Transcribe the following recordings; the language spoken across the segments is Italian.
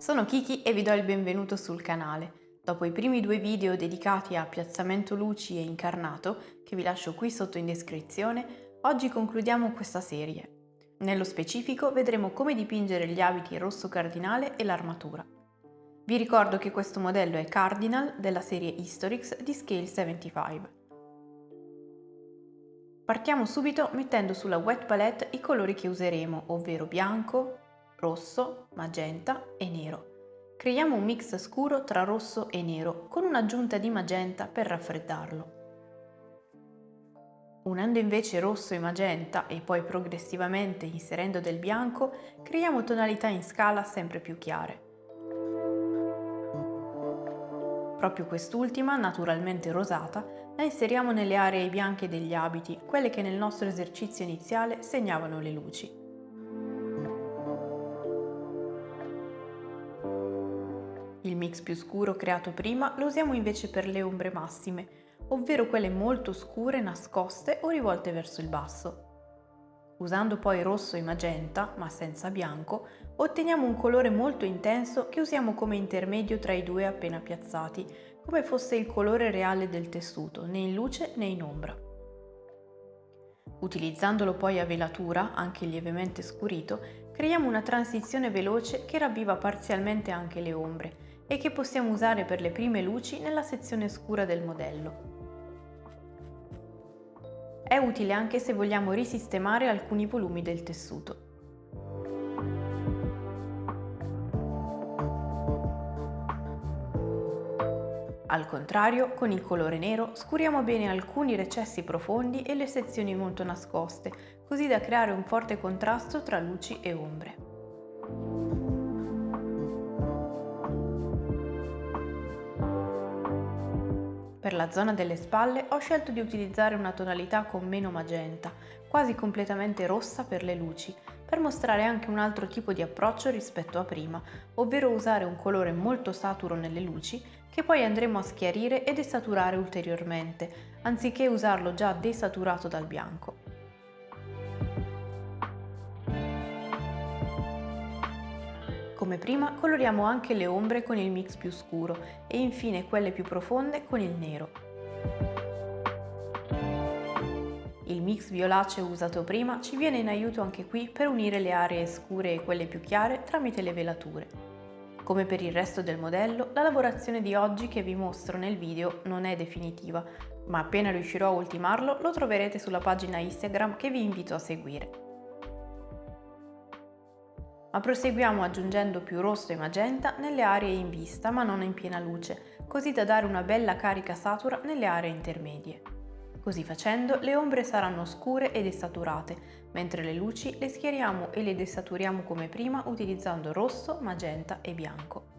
Sono Kiki e vi do il benvenuto sul canale. Dopo i primi due video dedicati a piazzamento luci e incarnato, che vi lascio qui sotto in descrizione, oggi concludiamo questa serie. Nello specifico vedremo come dipingere gli abiti rosso cardinale e l'armatura. Vi ricordo che questo modello è Cardinal della serie Historics di Scale 75. Partiamo subito mettendo sulla wet palette i colori che useremo, ovvero bianco, rosso, magenta e nero. Creiamo un mix scuro tra rosso e nero con un'aggiunta di magenta per raffreddarlo. Unendo invece rosso e magenta e poi progressivamente inserendo del bianco, creiamo tonalità in scala sempre più chiare. Proprio quest'ultima, naturalmente rosata, la inseriamo nelle aree bianche degli abiti, quelle che nel nostro esercizio iniziale segnavano le luci. Il mix più scuro creato prima lo usiamo invece per le ombre massime, ovvero quelle molto scure, nascoste o rivolte verso il basso. Usando poi rosso e magenta, ma senza bianco, otteniamo un colore molto intenso che usiamo come intermedio tra i due appena piazzati, come fosse il colore reale del tessuto, né in luce né in ombra. Utilizzandolo poi a velatura, anche lievemente scurito, creiamo una transizione veloce che ravviva parzialmente anche le ombre e che possiamo usare per le prime luci nella sezione scura del modello. È utile anche se vogliamo risistemare alcuni volumi del tessuto. Al contrario, con il colore nero scuriamo bene alcuni recessi profondi e le sezioni molto nascoste, così da creare un forte contrasto tra luci e ombre. Per la zona delle spalle ho scelto di utilizzare una tonalità con meno magenta, quasi completamente rossa per le luci, per mostrare anche un altro tipo di approccio rispetto a prima, ovvero usare un colore molto saturo nelle luci che poi andremo a schiarire e desaturare ulteriormente, anziché usarlo già desaturato dal bianco. Come prima coloriamo anche le ombre con il mix più scuro e infine quelle più profonde con il nero. Il mix violaceo usato prima ci viene in aiuto anche qui per unire le aree scure e quelle più chiare tramite le velature. Come per il resto del modello, la lavorazione di oggi che vi mostro nel video non è definitiva, ma appena riuscirò a ultimarlo lo troverete sulla pagina Instagram che vi invito a seguire. Ma proseguiamo aggiungendo più rosso e magenta nelle aree in vista ma non in piena luce, così da dare una bella carica satura nelle aree intermedie. Così facendo le ombre saranno scure e desaturate, mentre le luci le schiariamo e le desaturiamo come prima utilizzando rosso, magenta e bianco.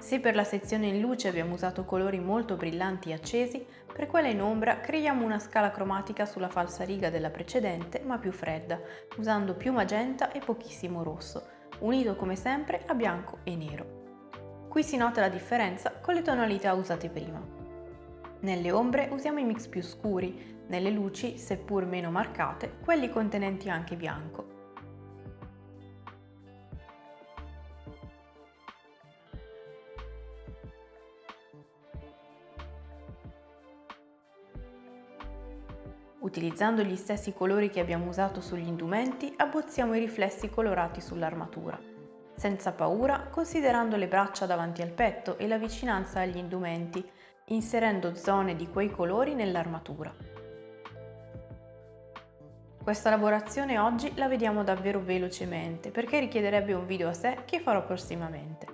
Se per la sezione in luce abbiamo usato colori molto brillanti e accesi, per quella in ombra creiamo una scala cromatica sulla falsariga della precedente ma più fredda, usando più magenta e pochissimo rosso, unito come sempre a bianco e nero. Qui si nota la differenza con le tonalità usate prima. Nelle ombre usiamo i mix più scuri, nelle luci, seppur meno marcate, quelli contenenti anche bianco. Utilizzando gli stessi colori che abbiamo usato sugli indumenti, abbozziamo i riflessi colorati sull'armatura, senza paura, considerando le braccia davanti al petto e la vicinanza agli indumenti, inserendo zone di quei colori nell'armatura. Questa lavorazione oggi la vediamo davvero velocemente, perché richiederebbe un video a sé che farò prossimamente.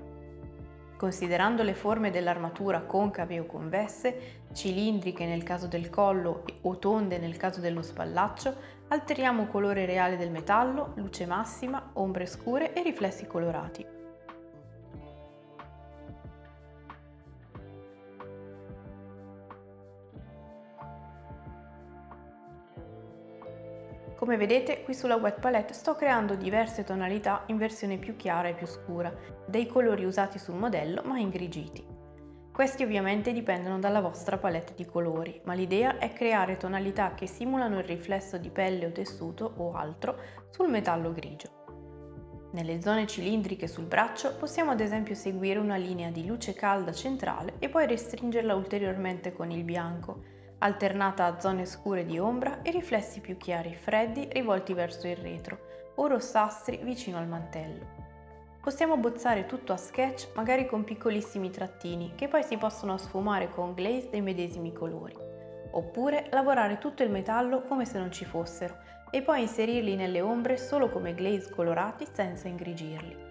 Considerando le forme dell'armatura concave o convesse, cilindriche nel caso del collo o tonde nel caso dello spallaccio, alteriamo colore reale del metallo, luce massima, ombre scure e riflessi colorati. Come vedete, qui sulla wet palette sto creando diverse tonalità in versione più chiara e più scura, dei colori usati sul modello ma ingrigiti. Questi ovviamente dipendono dalla vostra palette di colori, ma l'idea è creare tonalità che simulano il riflesso di pelle o tessuto o altro sul metallo grigio. Nelle zone cilindriche sul braccio possiamo ad esempio seguire una linea di luce calda centrale e poi restringerla ulteriormente con il bianco, alternata a zone scure di ombra e riflessi più chiari e freddi rivolti verso il retro o rossastri vicino al mantello. Possiamo bozzare tutto a sketch, magari con piccolissimi trattini, che poi si possono sfumare con glaze dei medesimi colori. Oppure lavorare tutto il metallo come se non ci fossero, e poi inserirli nelle ombre solo come glaze colorati senza ingrigirli.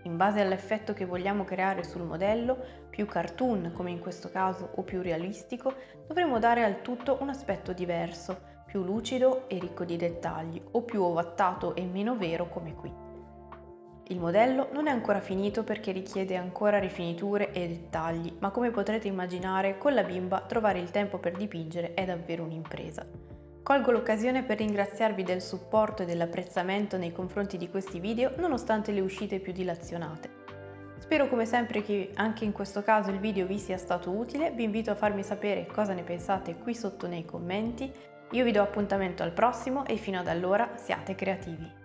In base all'effetto che vogliamo creare sul modello, più cartoon come in questo caso o più realistico, dovremo dare al tutto un aspetto diverso, più lucido e ricco di dettagli, o più ovattato e meno vero come qui. Il modello non è ancora finito perché richiede ancora rifiniture e dettagli, ma come potrete immaginare, con la bimba trovare il tempo per dipingere è davvero un'impresa. Colgo l'occasione per ringraziarvi del supporto e dell'apprezzamento nei confronti di questi video, nonostante le uscite più dilazionate. Spero come sempre che anche in questo caso il video vi sia stato utile, vi invito a farmi sapere cosa ne pensate qui sotto nei commenti. Io vi do appuntamento al prossimo e fino ad allora siate creativi!